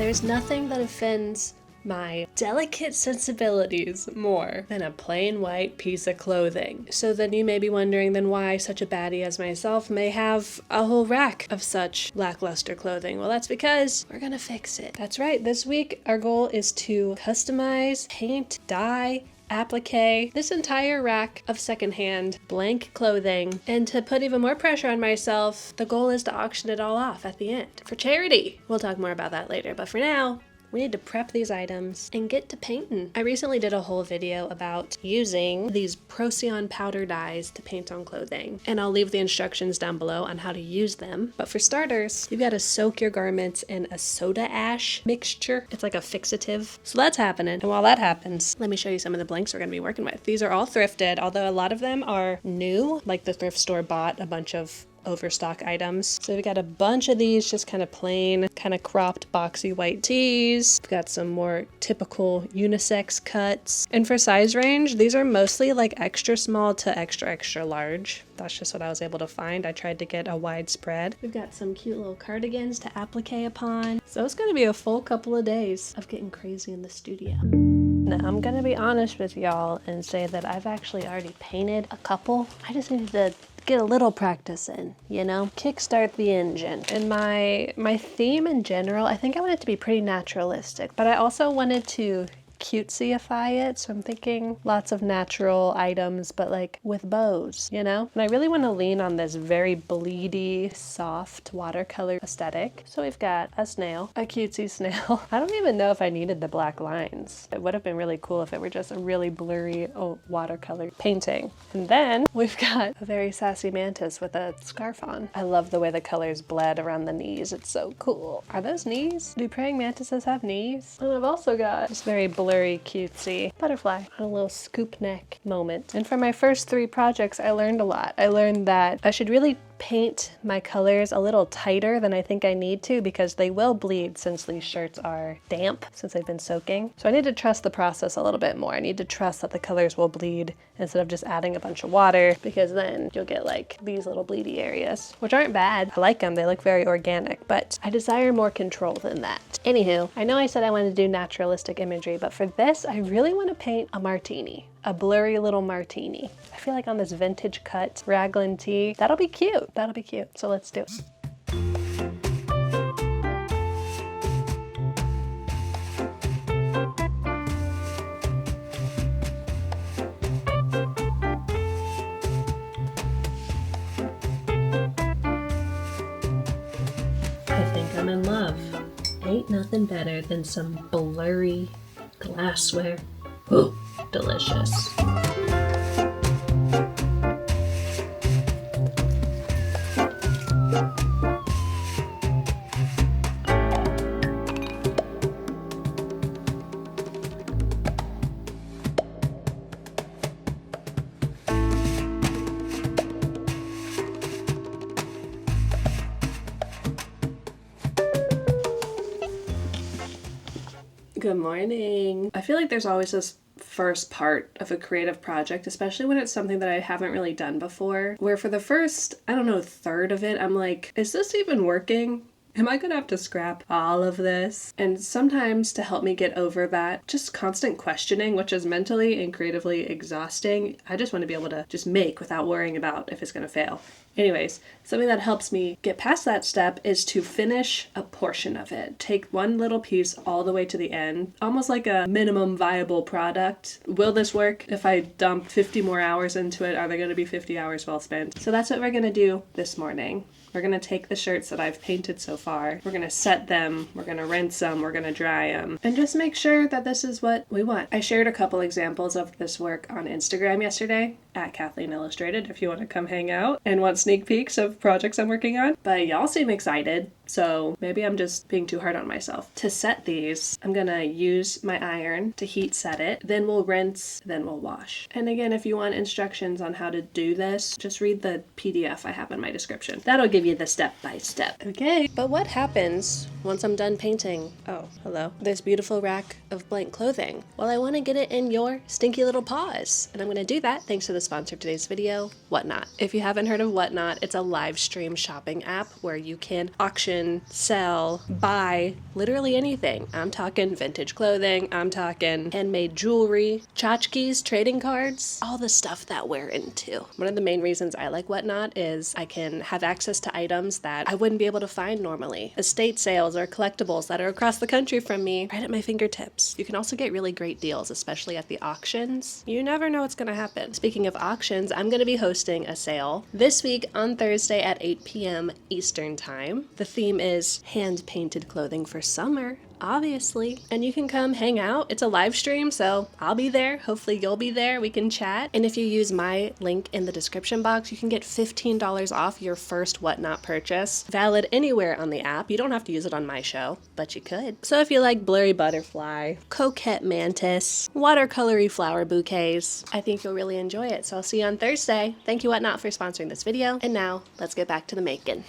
There's nothing that offends my delicate sensibilities more than a plain white piece of clothing. So then you may be wondering then why such a baddie as myself may have a whole rack of such lackluster clothing. Well, that's because we're gonna fix it. That's right, this week our goal is to customize, paint, dye, applique this entire rack of secondhand blank clothing, and to put even more pressure on myself, the goal is to auction it all off at the end for charity. We'll talk more about that later, but for now, we need to prep these items and get to painting. I recently did a whole video about using these Procyon powder dyes to paint on clothing, and I'll leave the instructions down below on how to use them. But for starters, you've got to soak your garments in a soda ash mixture. It's like a fixative. So that's happening. And while that happens, let me show you some of the blanks we're going to be working with. These are all thrifted, although a lot of them are new, like the thrift store bought a bunch of overstock items. So we've got a bunch of these just kind of plain, kind of cropped boxy white tees. We've got some more typical unisex cuts. And for size range, these are mostly like extra small to extra large. That's just what I was able to find. I tried to get a wide spread. We've got some cute little cardigans to applique upon. So it's going to be a full couple of days of getting crazy in the studio. Now, I'm going to be honest with y'all and say that I've actually already painted a couple. I just needed to get a little practice in, you know? Kickstart the engine. And my theme in general, I think I want it to be pretty naturalistic, but I also wanted to cutesy-ify it, so I'm thinking lots of natural items, but like with bows, you know? And I really want to lean on this very bleedy, soft watercolor aesthetic. So we've got a snail, a cutesy snail. I don't even know if I needed the black lines. It would have been really cool if it were just a really blurry watercolor painting. And then we've got a very sassy mantis with a scarf on. I love the way the colors bled around the knees. It's so cool. Are those knees? Do praying mantises have knees? And I've also got this very blurry, cutesy butterfly on a little scoop neck moment. And for my first 3 projects, I learned a lot. I learned that I should really paint my colors a little tighter than I think I need to, because they will bleed since these shirts are damp, since they've been soaking. So I need to trust the process a little bit more. I need to trust that the colors will bleed instead of just adding a bunch of water, because then you'll get like these little bleedy areas, which aren't bad. I like them, they look very organic, but I desire more control than that. Anywho, I know I said I wanted to do naturalistic imagery, but for this, I really want to paint a martini. A blurry little martini. I feel like on this vintage cut raglan tee, that'll be cute. That'll be cute. So let's do it. I think I'm in love. Ain't nothing better than some blurry glassware. Ooh. Delicious. Good morning. I feel like there's always this first part of a creative project, especially when it's something that I haven't really done before, where for the first, I don't know, third of it, I'm like, is this even working? Am I gonna have to scrap all of this? And sometimes to help me get over that just constant questioning, which is mentally and creatively exhausting, I just want to be able to just make without worrying about if it's gonna fail. Anyways, something that helps me get past that step is to finish a portion of it. Take one little piece all the way to the end, almost like a minimum viable product. Will this work? If I dump 50 more hours into it, are they going to be 50 hours well spent? So that's what we're going to do this morning. We're going to take the shirts that I've painted so far, we're going to set them, we're going to rinse them, we're going to dry them, and just make sure that this is what we want. I shared a couple examples of this work on Instagram yesterday, at kathleenillustrated, if you want to come hang out and want sneak peeks of projects I'm working on. But y'all seem excited, so maybe I'm just being too hard on myself. To set these, I'm going to use my iron to heat set it, then we'll rinse, then we'll wash. And again, if you want instructions on how to do this, just read the PDF I have in my description. That'll give you the step-by-step. Okay, but what happens once I'm done painting? Oh, hello. This beautiful rack of blank clothing. Well, I want to get it in your stinky little paws, and I'm going to do that thanks to the sponsor of today's video, Whatnot. If you haven't heard of Whatnot, it's a live stream shopping app where you can auction auction, sell, buy literally anything. I'm talking vintage clothing, I'm talking handmade jewelry, tchotchkes, trading cards, all the stuff that we're into. One of the main reasons I like Whatnot is I can have access to items that I wouldn't be able to find normally. Estate sales or collectibles that are across the country from me right at my fingertips. You can also get really great deals, especially at the auctions. You never know what's gonna happen. Speaking of auctions, I'm gonna be hosting a sale this week on Thursday at 8 p.m. Eastern Time. The theme is hand-painted clothing for summer, obviously. And you can come hang out. It's a live stream, so I'll be there. Hopefully you'll be there. We can chat. And if you use my link in the description box, you can get $15 off your first Whatnot purchase. Valid anywhere on the app. You don't have to use it on my show, but you could. So if you like blurry butterfly, coquette mantis, watercolory flower bouquets, I think you'll really enjoy it. So I'll see you on Thursday. Thank you Whatnot for sponsoring this video. And now let's get back to the making.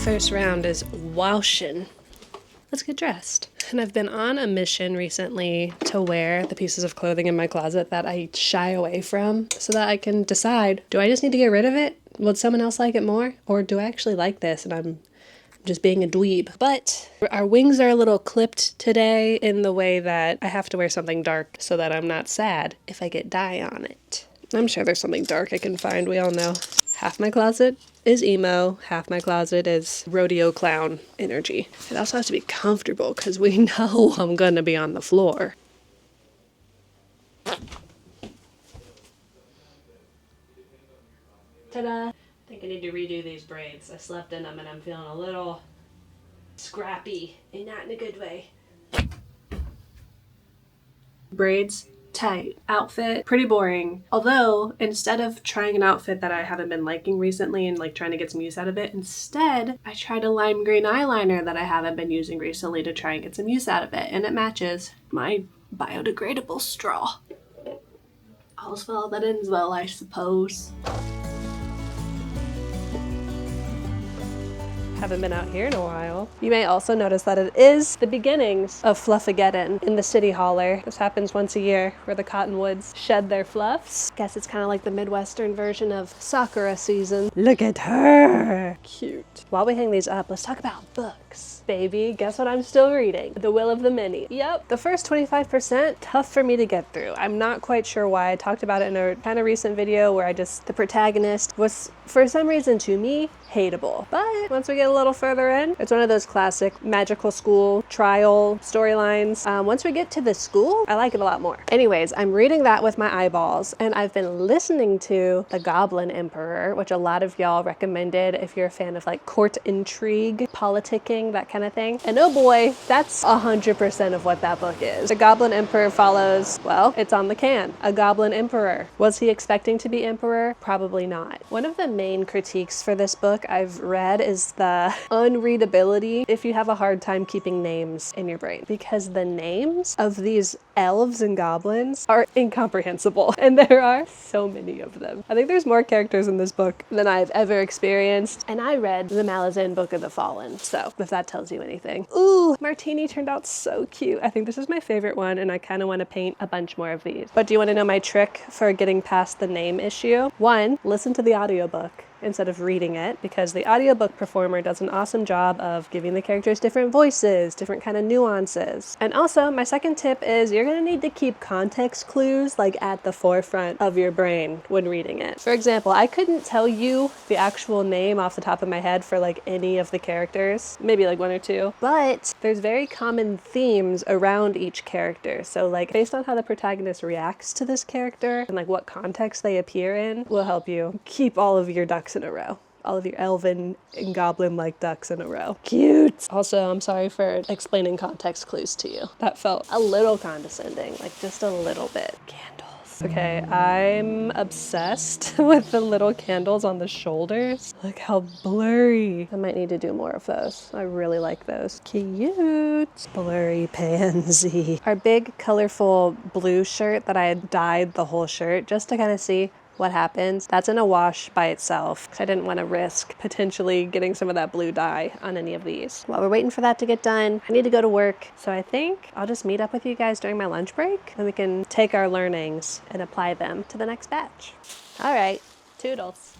First round is washing. Let's get dressed. And I've been on a mission recently to wear the pieces of clothing in my closet that I shy away from so that I can decide, do I just need to get rid of it? Would someone else like it more? Or do I actually like this and I'm just being a dweeb? But our wings are a little clipped today in the way that I have to wear something dark so that I'm not sad if I get dye on it. I'm sure there's something dark I can find, we all know. Half my closet is emo, half my closet is rodeo clown energy. It also has to be comfortable because we know I'm gonna be on the floor. Ta-da! I think I need to redo these braids. I slept in them and I'm feeling a little scrappy and not in a good way. Braids. Tight. Outfit, pretty boring. Although, instead of trying an outfit that I haven't been liking recently and like trying to get some use out of it, instead I tried a lime green eyeliner that I haven't been using recently to try and get some use out of it, and it matches my biodegradable straw. All's well that ends well, I suppose. Haven't been out here in a while. You may also notice that it is the beginnings of Fluffageddon in the City Holler. This happens once a year where the cottonwoods shed their fluffs. Guess it's kind of like the Midwestern version of Sakura season. Look at her! Cute. While we hang these up, let's talk about books. Baby, guess what I'm still reading? The Will of the Many. Yep, the first 25%, tough for me to get through. I'm not quite sure why. I talked about it in a kind of recent video where the protagonist was, for some reason to me, hateable. But once we get a little further in, it's one of those classic magical school trial storylines. Once we get to the school, I like it a lot more. Anyways, I'm reading that with my eyeballs, and I've been listening to The Goblin Emperor, which a lot of y'all recommended if you're a fan of like court intrigue, politicking, that kind of thing. And oh boy, that's 100% of what that book is. The Goblin Emperor follows, well, it's on the can, a Goblin Emperor. Was he expecting to be emperor? Probably not. One of the main critiques for this book I've read is the unreadability if you have a hard time keeping names in your brain, because the names of these elves and goblins are incomprehensible, and there are so many of them. I think there's more characters in this book than I've ever experienced, and I read the Malazan Book of the Fallen, so if that tells you anything. Ooh, Martini turned out so cute. I think this is my favorite one, and I kind of want to paint a bunch more of these. But do you want to know my trick for getting past the name issue? One, listen to the audiobook. instead of reading it, because the audiobook performer does an awesome job of giving the characters different voices, different kind of nuances. And also, my second tip is you're gonna need to keep context clues like at the forefront of your brain when reading it. For example, I couldn't tell you the actual name off the top of my head for like any of the characters, maybe like one or two, but there's very common themes around each character. So like based on how the protagonist reacts to this character and like what context they appear in will help you keep all of your ducks in a row. All of your elven and goblin-like ducks in a row. Cute! Also, I'm sorry for explaining context clues to you. That felt a little condescending, like just a little bit. Candles. Okay, I'm obsessed with the little candles on the shoulders. Look how blurry. I might need to do more of those. I really like those. Cute. Blurry pansy. Our big, colorful blue shirt that I had dyed the whole shirt just to kind of see what happens. That's in a wash by itself because I didn't want to risk potentially getting some of that blue dye on any of these. While we're waiting for that to get done, I need to go to work. So I think I'll just meet up with you guys during my lunch break and we can take our learnings and apply them to the next batch. All right, toodles.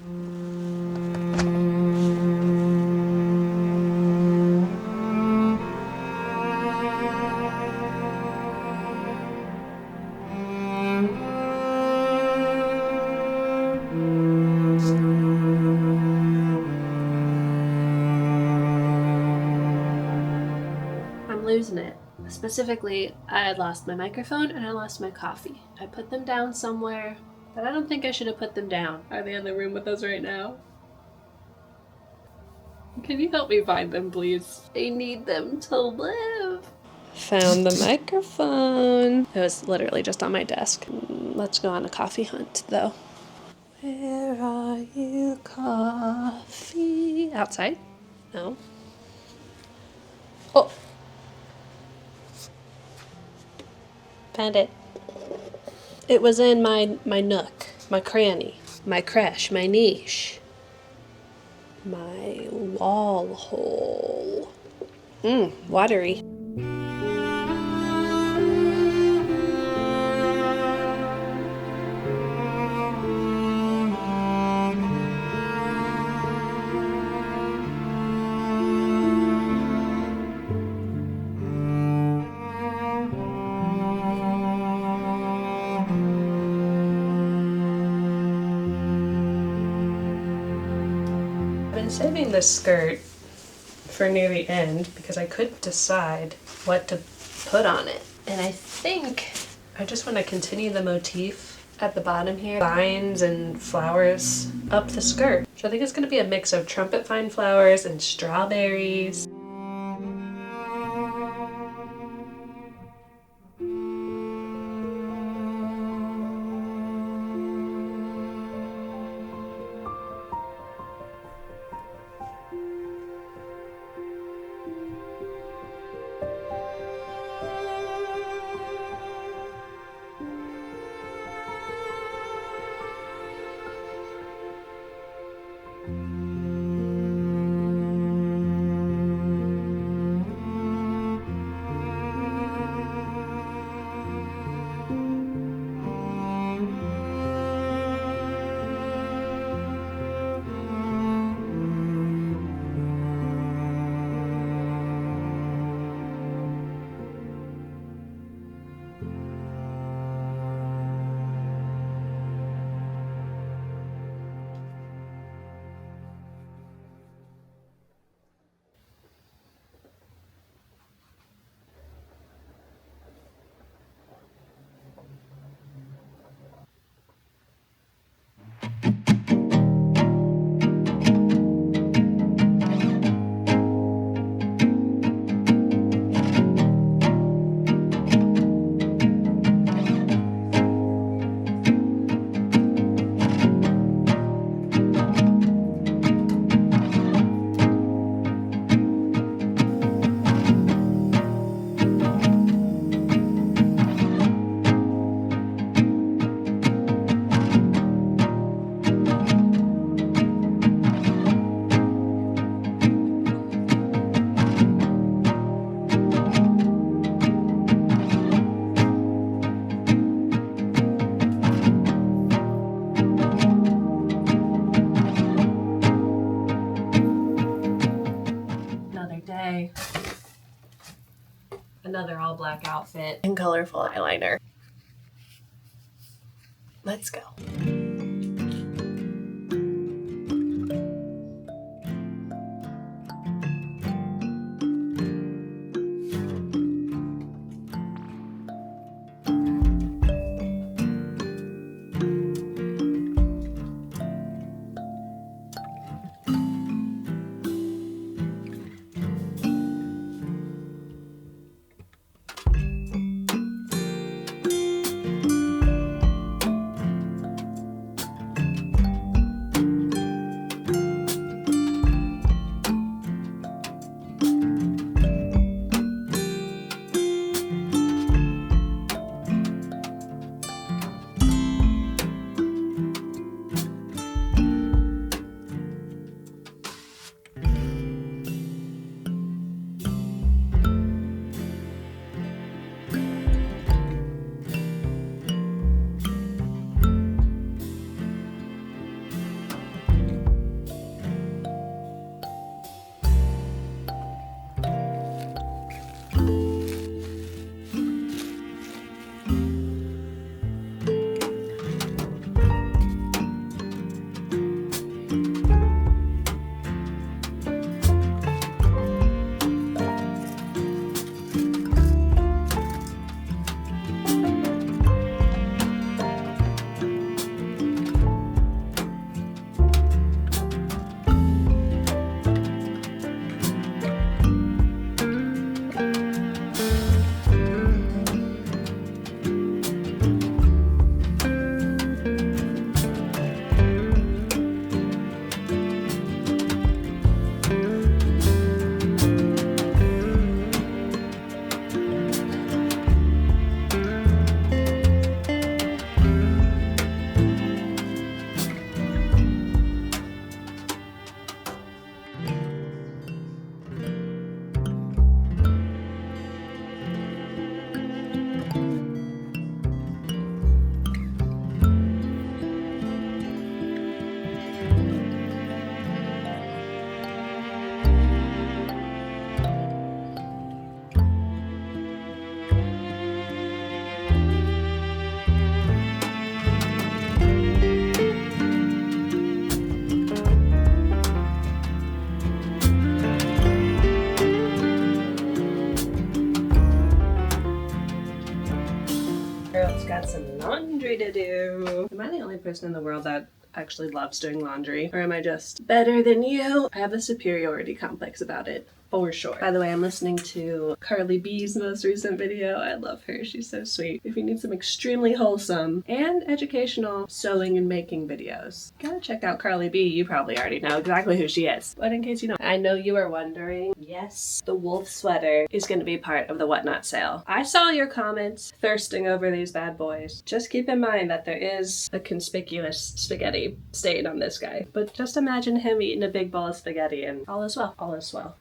Losing it. Specifically, I had lost my microphone and I lost my coffee. I put them down somewhere, but I don't think I should have put them down. Are they in the room with us right now? Can you help me find them, please? I need them to live. Found the microphone. It was literally just on my desk. Let's go on a coffee hunt, though. Where are you, coffee? Outside? No. Oh! Found it. It was in my nook, my cranny, my creche, my niche, my wall hole. Watery. Saving this skirt for near the end because I couldn't decide what to put on it. And I think I just want to continue the motif at the bottom here. Vines and flowers up the skirt. So I think it's going to be a mix of trumpet vine flowers and strawberries. another all black outfit and colorful eyeliner. Let's go. Girl's got some laundry to do. Am I the only person in the world that actually loves doing laundry? Or am I just better than you? I have a superiority complex about it. For sure. By the way, I'm listening to Carly B's most recent video. I love her. She's so sweet. If you need some extremely wholesome and educational sewing and making videos, gotta check out Carly B. You probably already know exactly who she is. But in case you don't, I know you are wondering, yes, the wolf sweater is going to be part of the Whatnot sale. I saw your comments thirsting over these bad boys. Just keep in mind that there is a conspicuous spaghetti stain on this guy. But just imagine him eating a big bowl of spaghetti and all is well. All is well.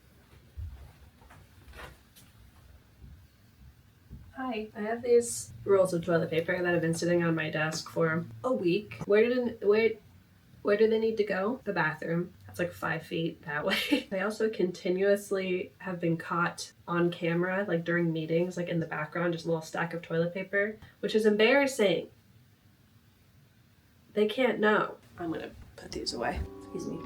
Hi, I have these rolls of toilet paper that have been sitting on my desk for a week. Where do they need to go? The bathroom. That's like 5 feet that way. They also continuously have been caught on camera, like during meetings, like in the background, just a little stack of toilet paper, which is embarrassing. They can't know. I'm gonna put these away. Excuse me.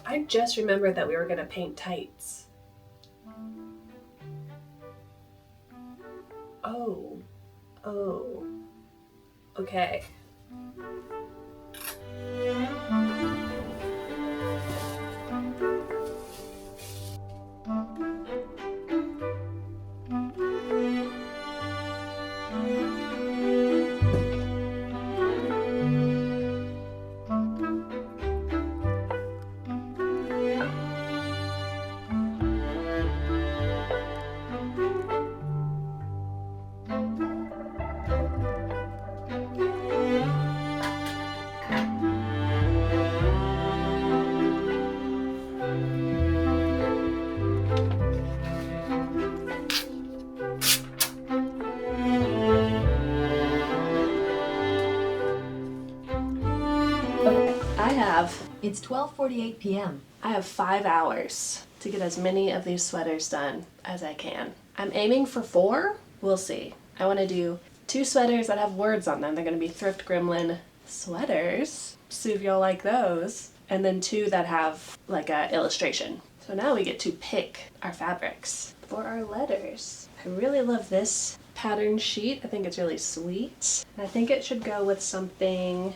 I just remembered that we were gonna paint tights. Oh. Okay. It's 12:48 p.m. I have 5 hours to get as many of these sweaters done as I can. I'm aiming for 4. We'll see. I want to do 2 sweaters that have words on them. They're going to be Thrift Gremlin sweaters. See if y'all like those. And then 2 that have like a illustration. So now we get to pick our fabrics for our letters. I really love this pattern sheet. I think it's really sweet. And I think it should go with something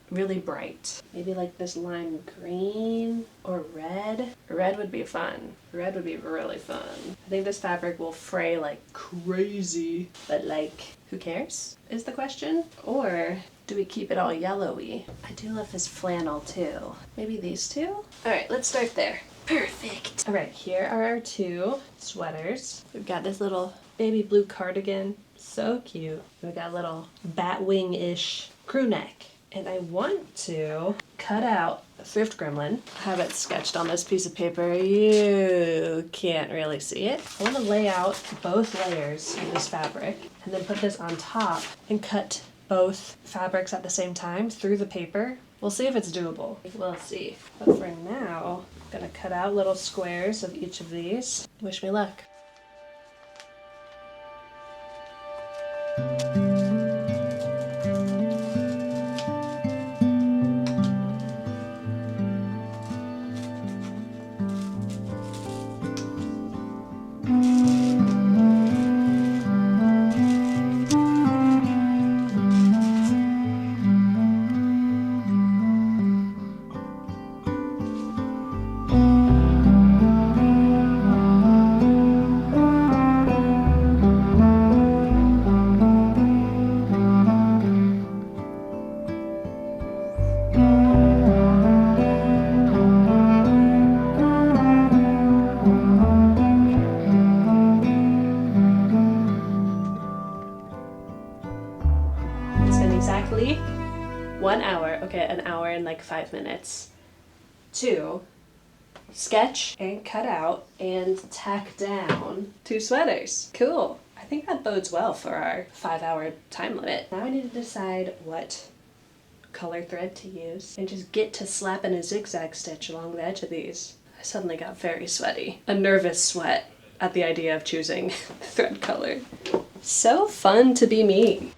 really bright. Maybe like this lime green or red. Red would be fun. Red would be really fun. I think this fabric will fray like crazy, but like, who cares is the question? Or do we keep it all yellowy? I do love this flannel too. Maybe these 2? All right, let's start there. Perfect. All right, here are our 2 sweaters. We've got this little baby blue cardigan, so cute. We've got a little bat wing-ish crew neck. And I want to cut out a Thrift Gremlin. I have it sketched on this piece of paper. You can't really see it. I want to lay out both layers of this fabric and then put this on top and cut both fabrics at the same time through the paper. We'll see if it's doable. We'll see. But for now, I'm gonna cut out little squares of each of these. Wish me luck. Exactly 1 hour, okay, an hour and like 5 minutes to sketch and cut out and tack down 2 sweaters. Cool. I think that bodes well for our 5-hour time limit. Now I need to decide what color thread to use and just get to slapping a zigzag stitch along the edge of these. I suddenly got very sweaty. A nervous sweat at the idea of choosing thread color. So fun to be me.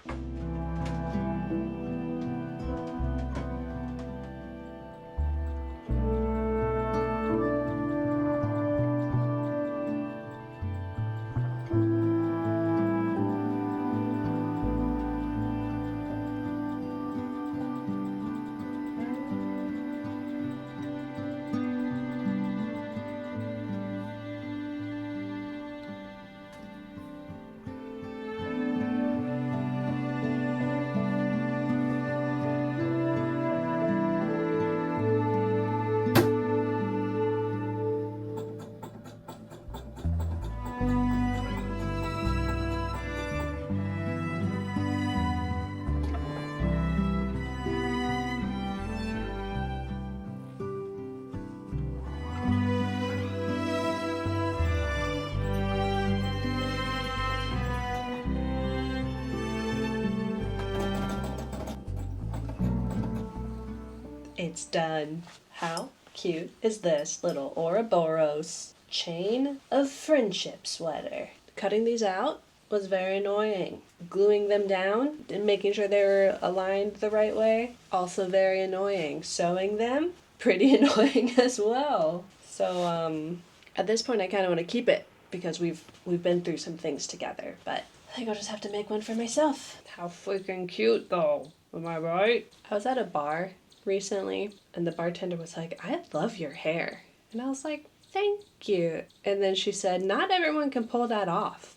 It's done. How cute is this little Ouroboros chain of friendship sweater? Cutting these out was very annoying. Gluing them down and making sure they were aligned the right way, also very annoying. Sewing them, pretty annoying as well. So at this point I kind of want to keep it because we've been through some things together, but I think I'll just have to make one for myself. How freaking cute though, am I right? I was at a bar recently and the bartender was like, "I love your hair." And I was like, "Thank you." And then she said, "Not everyone can pull that off."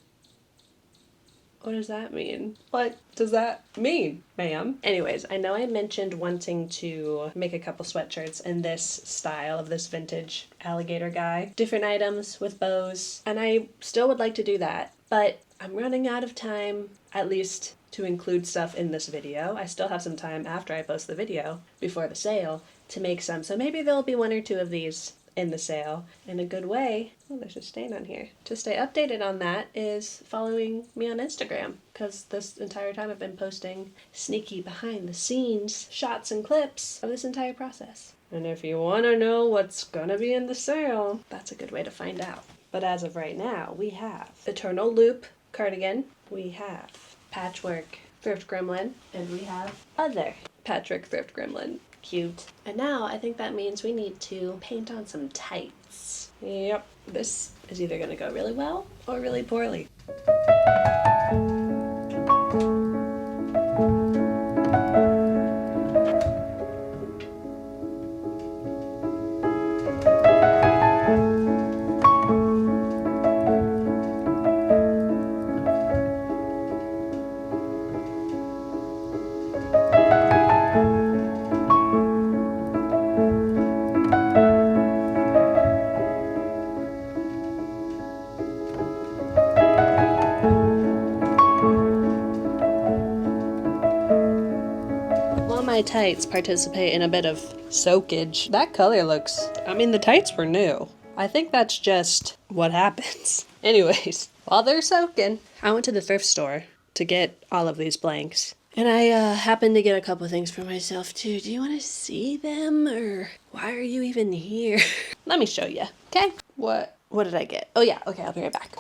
What does that mean? What does that mean, ma'am? Anyways, I know I mentioned wanting to make a couple sweatshirts in this style of this vintage alligator guy. Different items with bows, and I still would like to do that, but I'm running out of time, at least to include stuff in this video. I still have some time after I post the video, before the sale, to make some, so maybe there'll be 1 or 2 of these in the sale. And a good way, oh, there's a stain on here, to stay updated on that is following me on Instagram, because this entire time I've been posting sneaky behind the scenes shots and clips of this entire process. And if you want to know what's gonna be in the sale, that's a good way to find out. But as of right now, we have Eternal Loop cardigan, we have Patchwork Thrift Gremlin, and we have other Patchwork Thrift Gremlin. Cute. And now I think that means we need to paint on some tights. Yep, this is either gonna go really well or really poorly. My tights participate in a bit of soakage. That color looks, I mean, the tights were new. I think that's just what happens. Anyways, while they're soaking, I went to the thrift store to get all of these blanks. And I happened to get a couple things for myself too. Do you want to see them, or why are you even here? Let me show you, okay? What did I get? Oh yeah, okay, I'll be right back.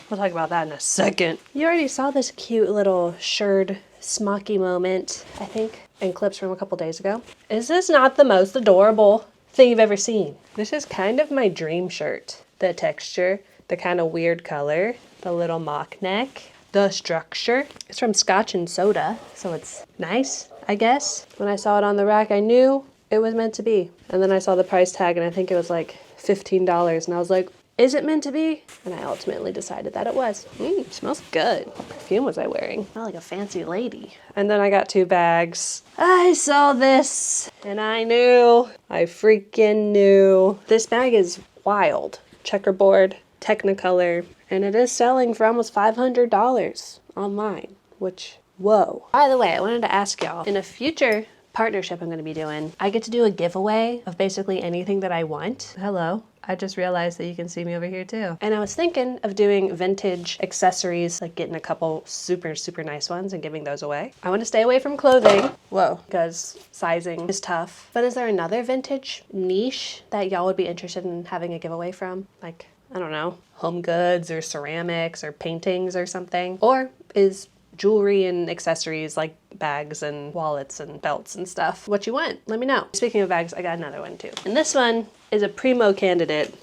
We'll talk about that in a second. You already saw this cute little shirred smocky moment, I think, in clips from a couple days ago. Is this not the most adorable thing you've ever seen? This is kind of my dream shirt. The texture, the kind of weird color, the little mock neck, the structure. It's from Scotch and Soda, so it's nice, I guess. When I saw it on the rack, I knew it was meant to be. And then I saw the price tag, and I think it was like $15, and I was like, is it meant to be? And I ultimately decided that it was. Smells good. What perfume was I wearing? I smell like a fancy lady. And then I got 2 bags. I saw this and I knew. I freaking knew. This bag is wild. Checkerboard, Technicolor, and it is selling for almost $500 online, which, whoa. By the way, I wanted to ask y'all, in a future partnership I'm going to be doing, I get to do a giveaway of basically anything that I want. Hello. I just realized that you can see me over here too. And I was thinking of doing vintage accessories, like getting a couple super, super nice ones and giving those away. I want to stay away from clothing. Whoa, because sizing is tough. But is there another vintage niche that y'all would be interested in having a giveaway from? Like, I don't know, home goods or ceramics or paintings or something? Or is jewelry and accessories like bags and wallets and belts and stuff what you want? Let me know. Speaking of bags, I got another one too. And this one is a primo candidate.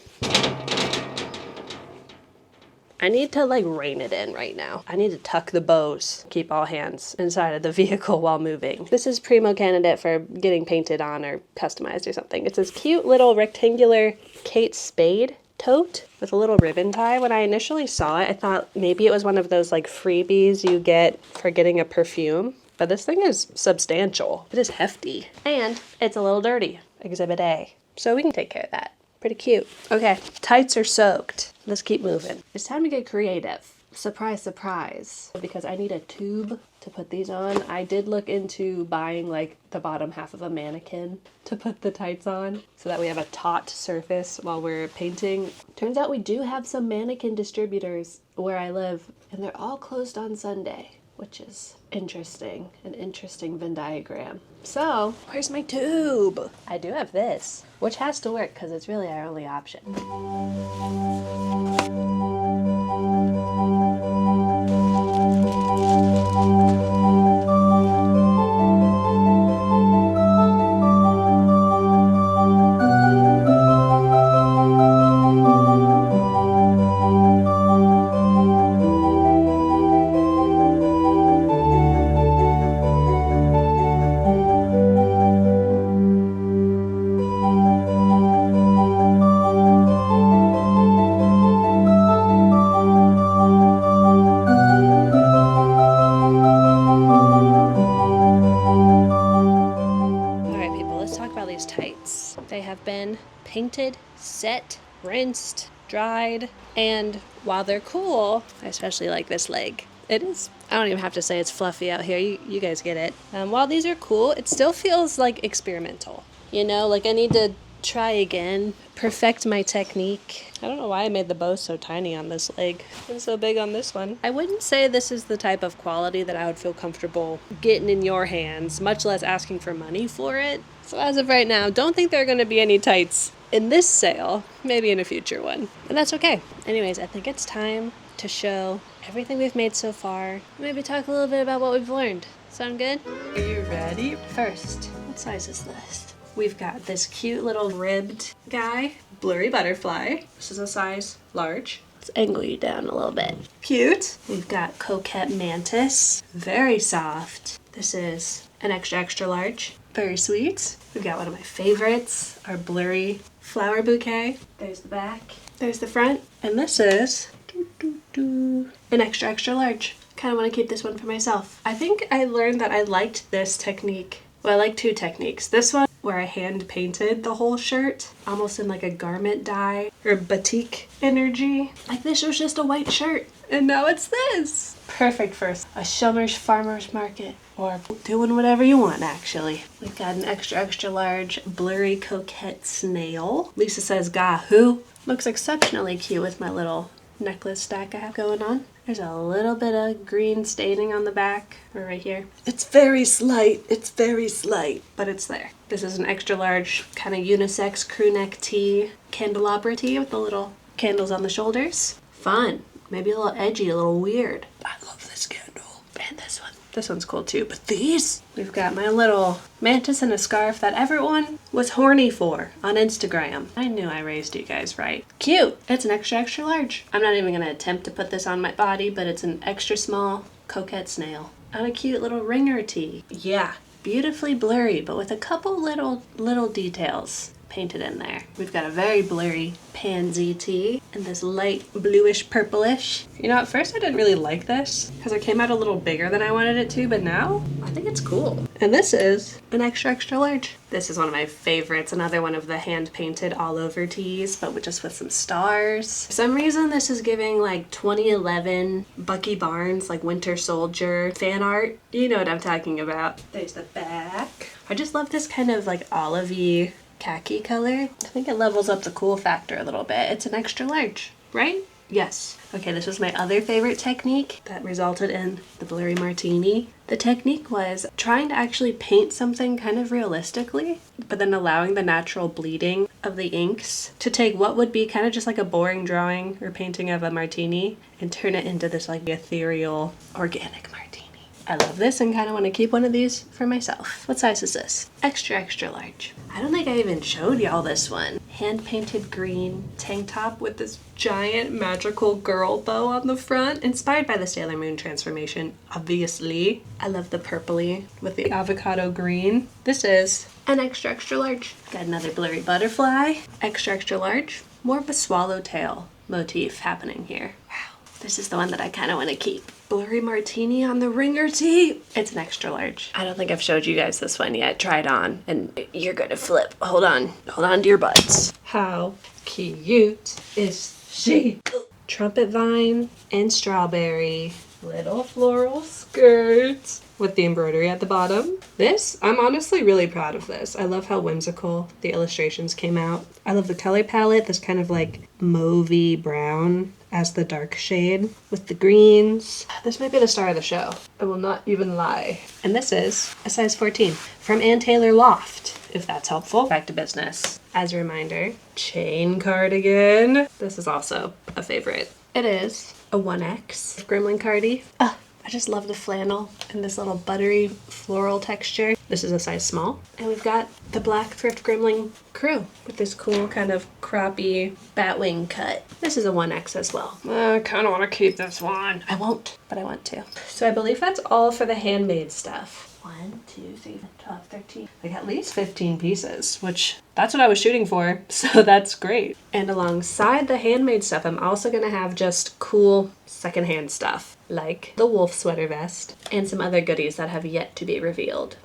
I need to like rein it in right now. I need to tuck the bows, keep all hands inside of the vehicle while moving. This is primo candidate for getting painted on or customized or something. It's this cute little rectangular Kate Spade tote with a little ribbon tie. When I initially saw it, I thought maybe it was one of those like freebies you get for getting a perfume. But this thing is substantial. It is hefty. And it's a little dirty. Exhibit A. So we can take care of that. Pretty cute. Okay, tights are soaked. Let's keep moving. It's time to get creative. Surprise, surprise. Because I need a tube to put these on. I did look into buying like the bottom half of a mannequin to put the tights on so that we have a taut surface while we're painting. Turns out we do have some mannequin distributors where I live, and they're all closed on Sunday, which is interesting. An interesting Venn diagram. So, where's my tube? I do have this, which has to work because it's really our only option. Painted, set, rinsed, dried, and while they're cool, I especially like this leg. It is, I don't even have to say it's fluffy out here, you guys get it. While these are cool, it still feels like experimental. You know, like I need to try again, perfect my technique. I don't know why I made the bow so tiny on this leg and so big on this one. I wouldn't say this is the type of quality that I would feel comfortable getting in your hands, much less asking for money for it. So as of right now, don't think there are going to be any tights in this sale, maybe in a future one. And that's okay. Anyways, I think it's time to show everything we've made so far. Maybe talk a little bit about what we've learned. Sound good? Are you ready? First, what size is this? We've got this cute little ribbed guy, blurry butterfly. This is a size large. Let's angle you down a little bit. Cute. We've got coquette mantis, very soft. This is an extra, extra large. Very sweet. We've got one of my favorites, our blurry flower bouquet. There's the back. There's the front. And this is an extra, extra large. Kind of want to keep this one for myself. I think I learned that I liked this technique. Well, I like two techniques. This one, where I hand painted the whole shirt, almost in like a garment dye or batik energy. Like this was just a white shirt, and now it's this. Perfect for a Schummer's farmer's market, or doing whatever you want, actually. We've got an extra, extra large blurry coquette snail. Lisa says, "Gah, who?" Looks exceptionally cute with my little necklace stack I have going on. There's a little bit of green staining on the back, or right here. It's very slight, but it's there. This is an extra large kind of unisex crew neck tee, candelabra tee with the little candles on the shoulders. Fun, maybe a little edgy, a little weird. I love this candle. And this one. This one's cool too, but these? We've got my little mantis in a scarf that everyone was horny for on Instagram. I knew I raised you guys right. Cute. It's an extra, extra large. I'm not even gonna attempt to put this on my body, but it's an extra small coquette snail on a cute little ringer tee. Yeah, beautifully blurry, but with a couple little details painted in there. We've got a very blurry pansy tee and this light bluish purplish. You know, at first I didn't really like this because it came out a little bigger than I wanted it to, but now I think it's cool. And this is an extra, extra large. This is one of my favorites, another one of the hand painted all over tees, but just with some stars. For some reason this is giving like 2011 Bucky Barnes, like Winter Soldier fan art. You know what I'm talking about. There's the back. I just love this kind of like olivey khaki color. I think it levels up the cool factor a little bit. It's an extra large, right? Yes. Okay, this was my other favorite technique that resulted in the blurry martini. The technique was trying to actually paint something kind of realistically, but then allowing the natural bleeding of the inks to take what would be kind of just like a boring drawing or painting of a martini and turn it into this like ethereal, organic martini. I love this and kind of want to keep one of these for myself. What size is this? Extra, extra large. I don't think I even showed y'all this one. Hand-painted green tank top with this giant magical girl bow on the front, inspired by the Sailor Moon transformation, obviously. I love the purpley with the avocado green. This is an extra, extra large. Got another blurry butterfly, extra, extra large. More of a swallowtail motif happening here. Wow, this is the one that I kind of want to keep. Blurry martini on the ringer tee. It's an extra large. I don't think I've showed you guys this one yet. Try it on and you're gonna flip. Hold on to your butts. How cute is she? Trumpet vine and strawberry. Little floral skirt with the embroidery at the bottom. This, I'm honestly really proud of this. I love how whimsical the illustrations came out. I love the color palette, this kind of like mauvey brown as the dark shade with the greens. This might be the star of the show. I will not even lie. And this is a size 14 from Ann Taylor Loft, if that's helpful. Back to business. As a reminder, chain cardigan. This is also a favorite. It is a 1X Gremlin cardi. I just love the flannel and this little buttery floral texture. This is a size small. And we've got the black thrift Gremlin crew with this cool kind of croppy batwing cut. This is a 1X as well. I kind of want to keep this one. I won't, but I want to. So I believe that's all for the handmade stuff. 1, 2, 3, 12, 13. Like at least 15 pieces, which that's what I was shooting for, so that's great. And alongside the handmade stuff, I'm also gonna have just cool secondhand stuff, like the wolf sweater vest and some other goodies that have yet to be revealed.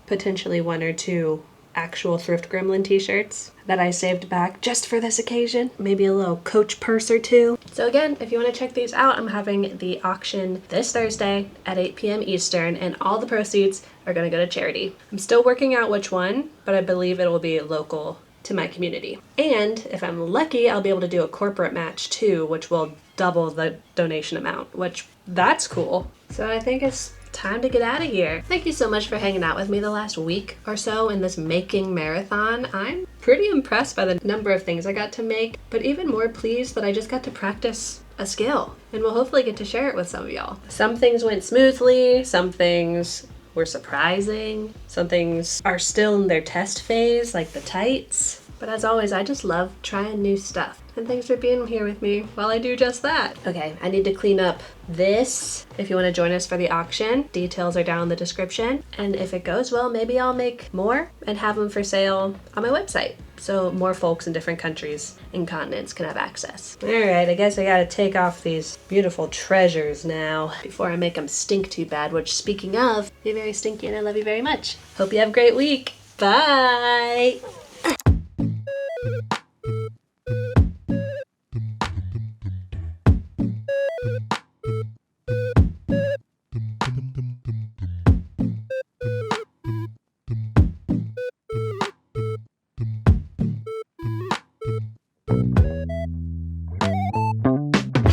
Potentially 1 or 2 actual Thrift Gremlin t-shirts that I saved back just for this occasion. Maybe a little Coach purse or two. So again, if you want to check these out, I'm having the auction this Thursday at 8 p.m. Eastern, and all the proceeds are going to go to charity. I'm still working out which one, but I believe it will be local to my community. And if I'm lucky, I'll be able to do a corporate match too, which will double the donation amount, which that's cool. So I think it's time to get out of here. Thank you so much for hanging out with me the last week or so in this making marathon. I'm pretty impressed by the number of things I got to make, but even more pleased that I just got to practice a skill, and we'll hopefully get to share it with some of y'all. Some things went smoothly, some things were surprising, some things are still in their test phase, like the tights. But as always, I just love trying new stuff. And thanks for being here with me while I do just that. Okay, I need to clean up this. If you want to join us for the auction, details are down in the description. And if it goes well, maybe I'll make more and have them for sale on my website, so more folks in different countries and continents can have access. All right, I guess I gotta take off these beautiful treasures now before I make them stink too bad, which, speaking of, you're very stinky and I love you very much. Hope you have a great week. Bye!